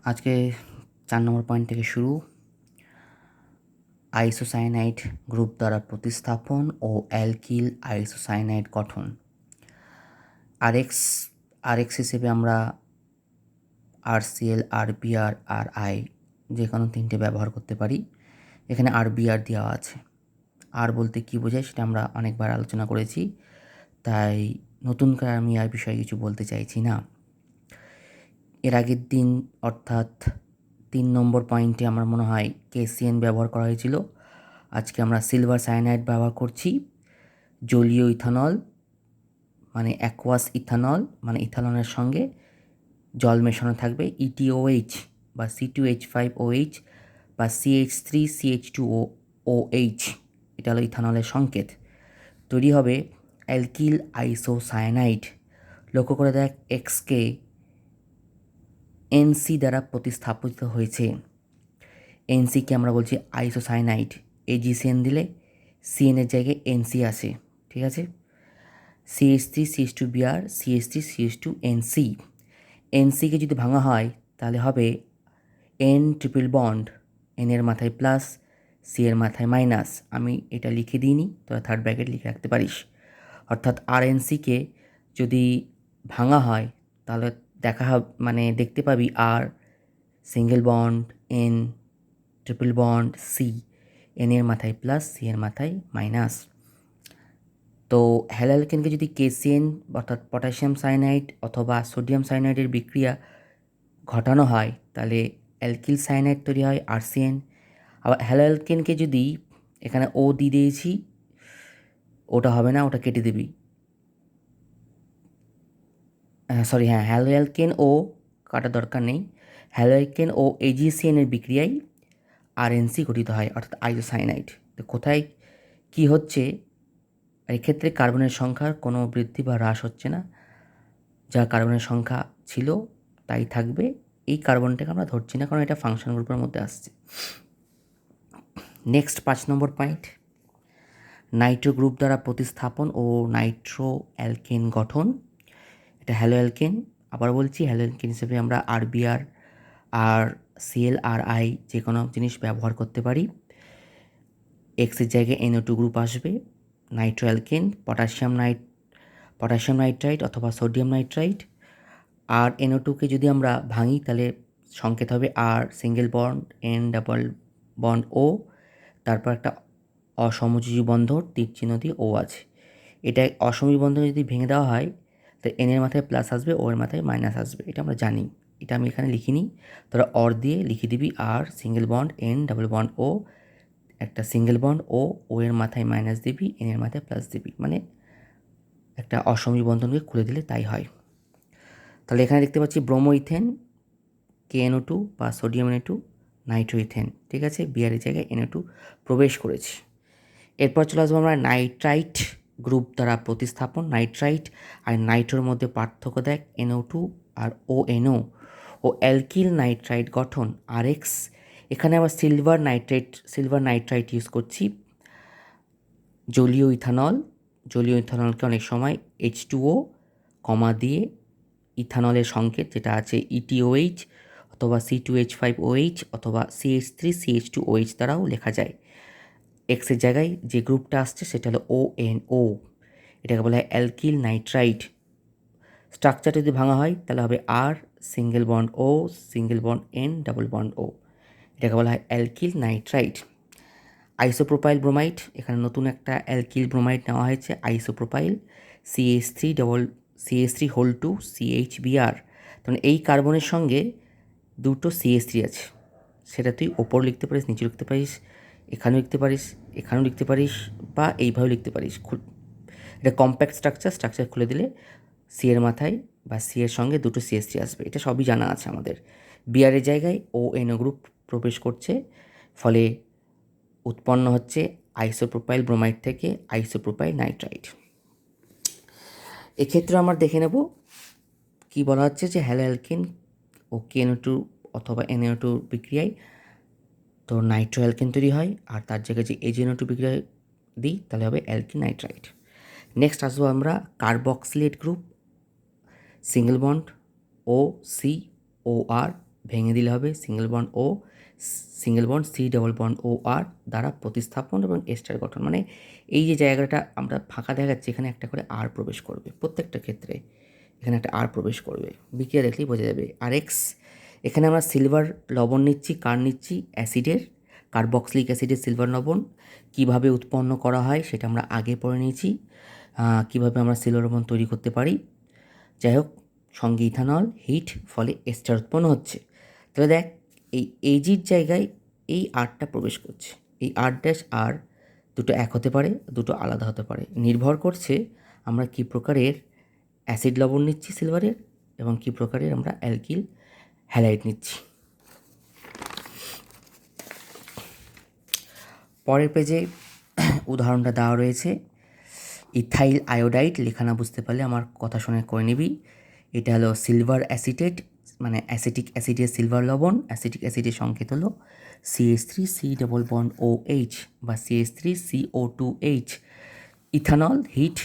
আজকে 4 নম্বর পয়েন্ট থেকে শুরু। আইসোসায়ানাইড গ্রুপ দ্বারা প্রতিস্থাপন ও অ্যালকিল আইসোসায়ানাইড গঠন। আরএক্স হিসেবে আমরা আরসিএল, আরবিআর, আরআই যে কোনো তিনটে ব্যবহার করতে পারি। এখানে আরবিআর দেওয়া আছে। আর বলতে কী বোঝায় সেটা আমরা অনেকবার আলোচনা করেছি, তাই নতুন করে আমি আর বিষয়ে কিছু বলতে চাইছি না। এর আগের দিন অর্থাৎ 3 নম্বর পয়েন্টে আমার মনে হয় কেসিএন ব্যবহার করা হয়েছিল। আজকে আমরা সিলভার সায়ানাইড ব্যবহার করছি। জলীয় ইথানল মানে অ্যাকোয়াস ইথানল মানে ইথানলের সঙ্গে জল মেশানো থাকবে, ইটিওএইচ বা C2H5OH বা CH3CH2OH, এটা হলো ইথানলের সংকেত। তৈরি হবে অ্যালকিল আইসোসায়ানাইড। লক্ষ্য করে দেখ এক্সকে এনসি দ্বারা প্রতিস্থাপিত হয়েছে। এনসিকে আমরা বলছি আইসোসায়ানাইড। এজিসিএন দিলে সিএনের জায়গায় এনসি আসে, ঠিক আছে। CH3CH2Br, CH3CH2NC। এনসিকে যদি ভাঙা হয় তাহলে হবে এন ট্রিপল বন্ড, এনের মাথায় প্লাস, সি এর মাথায় মাইনাস। আমি এটা লিখে দিইনি, তোরা থার্ড ব্র্যাকেট লিখে রাখতে পারিস। অর্থাৎ আরএনসিকে যদি ভাঙা হয় তাহলে দেখতে পাবি R single bond, N triple bond, C, N এর মাথায় প্লাস, সি এর মাথায় মাইনাস। তো হ্যালোঅ্যালকেনকে যদি কেসিএন অর্থাৎ পটাশিয়াম সায়ানাইড অথবা সোডিয়াম সায়ানাইডের বিক্রিয়া ঘটানো হয় তাহলে অ্যালকিল সায়ানাইড তৈরি হয়, আরসিএন। আবার হ্যালোঅ্যালকেনকে যদি এখানে ও দিয়ে দিয়েছি, ওটা হবে না, ওটা কেটে দিবি। হ্যালোঅ্যালকেন ও কাটার দরকার নেই। হ্যালোঅ্যালকেন ও এজিসিএনের বিক্রিয়ায় আরএনসি গঠিত হয় অর্থাৎ আইসোসায়ানাইড। তো কোথায় কী হচ্ছে, এক্ষেত্রে কার্বনের সংখ্যার কোনো বৃদ্ধি বা হ্রাস হচ্ছে না, যা কার্বনের সংখ্যা ছিল তাই থাকবে। এই কার্বনটাকে আমরা ধরছি না কারণ এটা ফাংশন গ্রুপের মধ্যে আসছে। নেক্সট 5 নম্বর পয়েন্ট, নাইট্রো গ্রুপ দ্বারা প্রতিস্থাপন ও নাইট্রো অ্যালকেন গঠন। এটা হ্যালো অ্যালকেন। আবার বলছি, হ্যালো অ্যালকেন হিসেবে আমরা আরবিআর আর সিএল আর আই যে কোনো জিনিস ব্যবহার করতে পারি। এক্সের জায়গায় NO2 গ্রুপ আসবে। নাইট্রো অ্যালকেন পটাশিয়াম নাইট্রাইট অথবা সোডিয়াম নাইট্রাইট। আর NO2কে যদি আমরা ভাঙি তাহলে সংকেত হবে R single bond, N double bond O, তারপর একটা অসমযোজী বন্ধন তীর চিহ্ন দিয়ে ও আছে। এটা অসমযোজী বন্ধন যদি ভেঙে দেওয়া হয় তো এনের মাথায় প্লাস আসবে, ও এর মাথায় মাইনাস আসবে, এটা আমরা জানি। এটা আমি এখানে লিখিনি, তোরা অর দিয়ে লিখে দিবি R single bond, N double bond O, একটা সিঙ্গেল বন্ড ও এর মাথায় মাইনাস দিবি, এন এর মাথায় প্লাস দিবি, মানে একটা অসমযোজী বন্ধনকে খুলে দিলে তাই হয়। তাহলে এখানে দেখতে পাচ্ছি ব্রোমো ইথেন, KNO2 বা সোডিয়াম NO2, নাইট্রো ইথেন, ঠিক আছে। বিয়ারের জায়গায় NO2 প্রবেশ করেছে। এরপর চলে আসবো আমরা নাইট্রাইট গ্রুপ দ্বারা প্রতিস্থাপন। নাইট্রাইট আর নাইট্রোর মধ্যে পার্থক্য দেখ, NO2 আর ONO ও অ্যালকিল নাইট্রাইট গঠন আরএক্স। এখানে আবার সিলভার নাইট্রাইট ইউজ করছি। জলীয় ইথানলকে অনেক সময় H2O কমা দিয়ে ইথানলের সংকেত যেটা আছে ETOH অথবা C2H5OH অথবা CH3CH2OH দ্বারাও লেখা যায়। এক্সের জায়গায় যে গ্রুপটা আসছে সেটা হলো ONO, এটাকে বলা হয় অ্যালকিল নাইট্রাইট। স্ট্রাকচারটা যদি ভাঙা হয় তাহলে হবে R single bond O, single bond N, double bond O, এটাকে বলা হয় অ্যালকিল নাইট্রাইট। আইসোপ্রোপাইল ব্রোমাইড, এখানে নতুন একটা অ্যালকিল ব্রোমাইড নেওয়া হয়েছে আইসোপ্রোপাইল, CH3 CHBr। তখন এই কার্বনের সঙ্গে দুটো CH3 আছে, সেটা তুই ওপর লিখতে পারিস, নিচে লিখতে পারিস, এখানেও লিখতে পারিস, এখানেও লিখতে পারিস, বা এইভাবে লিখতে পারিস। এটা কম্প্যাক্ট স্ট্রাকচার খুলে দিলে সি এর মাথায় বা সি এর সঙ্গে দুটো CH3 আসবে, এটা সবই জানা আছে আমাদের। বিআরের জায়গায় ONO গ্রুপ প্রবেশ করছে, ফলে উৎপন্ন হচ্ছে আইসোপ্রোপাইল ব্রোমাইড থেকে আইসোপ্রোপাইল নাইট্রাইট। এক্ষেত্রে আমরা দেখে নেব কি বলা হচ্ছে, যে হ্যালোঅ্যালকেন ও KNO2 অথবা NO2 বিক্রিয়ায় তো নাইট্রো অ্যালকেন তৈরি হয়, আর তার জায়গায় যে AgNO2 বিক্রিয়া দিই তাহলে হবে অ্যালকিল নাইট্রাইট। নেক্সট আসবো আমরা carboxylate group, single bond OCOR ভেঙে দিলে হবে single bond O, single bond C double bond O R দ্বারা প্রতিস্থাপন এবং এস্টার গঠন। মানে এই যে জায়গাটা আমরা ফাঁকা দেখা যাচ্ছে, এখানে একটা করে আর প্রবেশ করবে প্রত্যেকটা ক্ষেত্রে, এখানে একটা আর প্রবেশ করবে। বিক্রিয়া দেখলেই বোঝা যাবে। আর এক্স, এখানে আমরা সিলভার লবণ নিচ্ছি, কার নিচ্ছি অ্যাসিডের, কার্বক্সিলিক অ্যাসিডের সিলভার লবণ। কীভাবে উৎপন্ন করা হয় সেটা আমরা আগে পড়ে নিয়েছি, কীভাবে আমরা সিলভার লবণ তৈরি করতে পারি। যাই হোক, সঙ্গে ইথানল, হিট, ফলে এস্টার উৎপন্ন হচ্ছে। তাহলে দেখ, এই এজির জায়গায় এই আরটা প্রবেশ করছে। এই আর ড্যাশ আর দুটো এক হতে পারে, দুটো আলাদা হতে পারে, নির্ভর করছে আমরা কী প্রকারের অ্যাসিড লবণ নিচ্ছি সিলভারের এবং কী প্রকারের আমরা অ্যালকিল হ্যালাইড নিচ্ছি। পরের পেজে উদাহরণটা দেওয়া রয়েছে। ইথাইল আয়োডাইড, লেখা না বুঝতে পারলে আমার কথা শুনে করে নিবি। এটা হলো সিলভার অ্যাসিটেট, মানে অ্যাসিটিক অ্যাসিডের সিলভার লবণ। অ্যাসিটিক অ্যাসিডের সংকেত হলো CH3 C double bond OH বা CH3CO2H। ইথানল, হিট,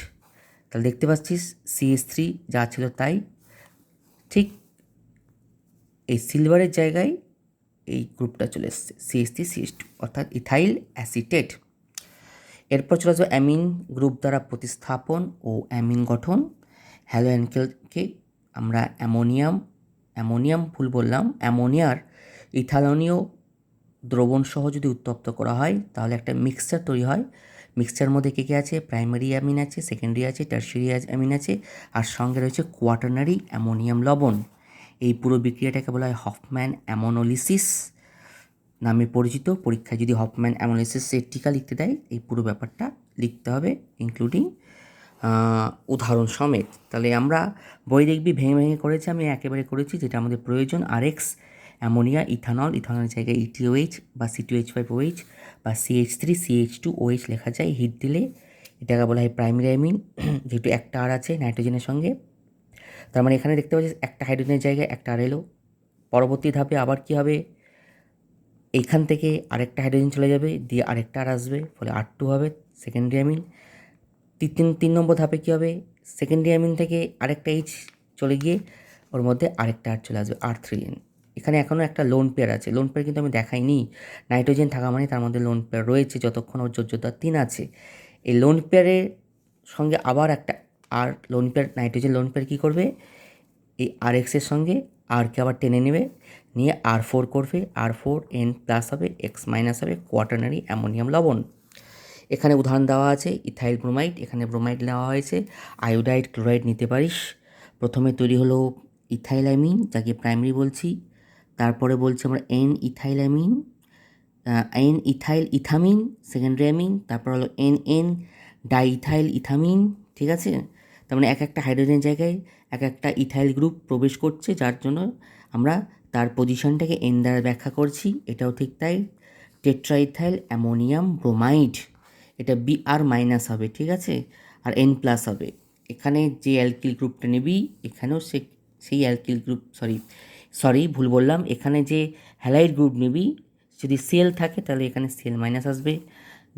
তাহলে দেখতে পাচ্ছিস CH3 যা ছিল তাই, ঠিক এই সিলভারের জায়গায় এই গ্রুপটা চলে এসছে CH3CH2, অর্থাৎ ইথাইল অ্যাসিটেট। এরপর চলে আসবে অ্যামিন গ্রুপ দ্বারা প্রতিস্থাপন ও অ্যামিন গঠন। হ্যালো অ্যালকেলকে আমরা অ্যামোনিয়াম ভুল বললাম, অ্যামোনিয়ার ইথানলীয় দ্রবণ সহ যদি উত্তপ্ত করা হয় তাহলে একটা মিক্সচার তৈরি হয়। মিক্সচার মধ্যে কী কী আছে? প্রাইমারি অ্যামিন আছে, সেকেন্ডারি আছে, টার্সিয়ারি অ্যামিন আছে, আর সঙ্গে রয়েছে কোয়াটার্নারি অ্যামোনিয়াম লবণ। এই পুরো বিক্রিয়াটাকে বলা হয় হফম্যান অ্যামোনোলিসিস নামে পরিচিত। পরীক্ষায় যদি হফম্যান অ্যামোনোলিসিসের টিকা লিখতে দেয়, এই পুরো ব্যাপারটা লিখতে হবে ইনক্লুডিং উদাহরণ সমেত। তাহলে আমরা বই দেখবি ভেঙে ভেঙে করেছি, আমি একেবারে করেছি যেটা আমাদের প্রয়োজন। আরএক্স অ্যামোনিয়া, ইথানলের জায়গায় ETOH বা C2H5OH বা CH3CH2OH লেখা যায়। হিট দিলে এটাকে বলা হয় প্রাইমারি অ্যামিন, যেহেতু একটা আর আছে নাইট্রোজেনের সঙ্গে। তার মানে এখানে দেখতে পাচ্ছি একটা হাইড্রোজেনের জায়গায় একটা আর এলো। পরবর্তী ধাপে আবার কী হবে? এইখান থেকে আরেকটা হাইড্রোজেন চলে যাবে, দিয়ে আরেকটা আর আসবে, ফলে R2 হবে সেকেন্ডারি অ্যামিন। তিন নম্বর ধাপে কী হবে? সেকেন্ডারি অ্যামিন থেকে আরেকটা H চলে গিয়ে ওর মধ্যে আরেকটা আর চলে আসবে R3N। এখানে এখনও একটা লোন পেয়ার আছে, লোন পেয়ার কিন্তু আমি দেখাইনি। নাইট্রোজেন থাকা মানে তার মধ্যে লোন পেয়ার রয়েছে যতক্ষণ ওর যোজ্যতা 3 আছে। এই লোন পেয়ারের সঙ্গে আবার একটা আর lone pair, nitrogen lone pair কী করবে? এই RXের সঙ্গে আরকে আবার টেনে নেবে, নিয়ে R4 করবে, R4N প্লাস হবে, X মাইনাস হবে, কোয়াটার্নারি অ্যামোনিয়াম লবণ। এখানে উদাহরণ দেওয়া আছে ইথাইল ব্রোমাইড, এখানে ব্রোমাইড নেওয়া হয়েছে। আয়োডাইড, ক্লোরাইড নিতে পারিস। প্রথমে তৈরি হলো ইথাইল অ্যামিন, যাকে প্রাইমারি বলছি। তারপরে বলছি আমরা N ethyl amine, N ethyl ethamine secondary amine. তারপর হলো NN ডাইইথাইল ইথামিন। ঠিক আছে, তার মানে এক একটা হাইড্রোজেন জায়গায় এক একটা ইথাইল গ্রুপ প্রবেশ করছে, যার জন্য আমরা তার পজিশনটাকে N দ্বারা ব্যাখ্যা করছি। এটাও ঠিক তাই। টেট্রাইথাইল অ্যামোনিয়াম ব্রোমাইড, এটা Br মাইনাস হবে, ঠিক আছে, আর N প্লাস হবে। এখানে যে অ্যালকিল গ্রুপটা নিবি, এখানেও সেই অ্যালকিল গ্রুপ, সরি ভুল বললাম, এখানে যে হ্যালাইড গ্রুপ নিবি যদি সেল থাকে তাহলে এখানে সেল মাইনাস আসবে।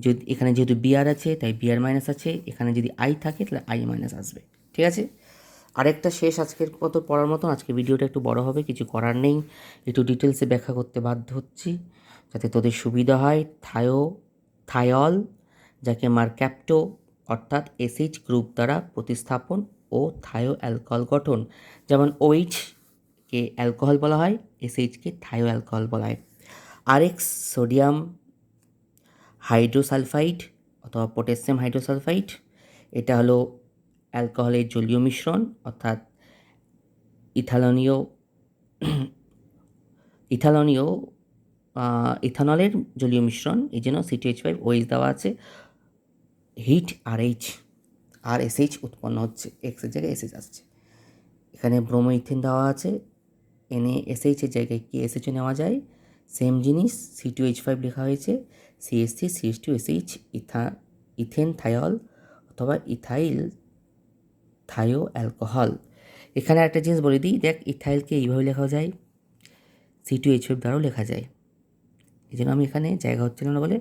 যদি এখানে যেহেতু Br আছে তাই Br মাইনাস আছে, এখানে যদি I থাকে তাহলে I মাইনাস আসবে। ঠিক আছে, আরেকটা শেষ আজকের মতো পড়ার মতন। আজকে ভিডিওটা একটু বড় হবে, কিছু করার নেই, একটু ডিটেলসে ব্যাখ্যা করতে বাধ্য হচ্ছি যাতে তোদের সুবিধা হয়। থায়ল, যাকে মারক্যাপ্টো অর্থাৎ SH গ্রুপ দ্বারা প্রতিস্থাপন ও থায়ো অ্যালকোহল গঠন, যেমন OH কে অ্যালকোহল বলা হয়, SH কে থায়ো অ্যালকোহল বলা হয়। RX সোডিয়াম হাইড্রোসালফাইড অথবা পটাশিয়াম হাইড্রোসালফাইড, এটা হলো অ্যালকোহলের জলীয় মিশ্রণ, অর্থাৎ ইথানলের জলীয় মিশ্রণ, এই জন্য C2H5OH দেওয়া আছে। হিট RSH উৎপন্ন হচ্ছে, এক্সের জায়গায় SH আসছে। এখানে ব্রোমোইথেন দেওয়া আছে, NaSH এর জায়গায় কি SH নেওয়া যায়, সেম জিনিস। C2H5 লেখা হয়েছে, CH3CH2SH ইথেন থায়ল অথবা ইথাইল থায়ো অ্যালকোহল। এখানে একটা জিনিস বলে দিই, দেখ ইথাইলকে এইভাবে লেখা যায়, C2H5 দ্বারাও লেখা যায়। এই জন্য আমি এখানে জায়গা হচ্ছিল না বলে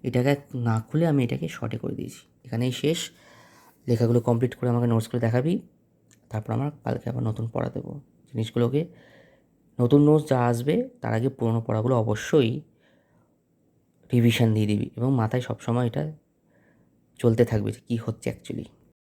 এটাকে না খুলে আমি এটাকে শর্টে করে দিয়েছি। এখানেই শেষ, লেখাগুলো কমপ্লিট করে আমাকে নোটস করে দেখাবি, তারপর আমার কালকে আবার নতুন পড়া দেবো। জিনিসগুলোকে নতুন নোটস যা আসবে তার আগে পুরোনো পড়াগুলো অবশ্যই রিভিশন দিয়ে দিবি এবং মাথায় সবসময় এটা চলতে থাকবে যে কী হচ্ছে অ্যাকচুয়ালি।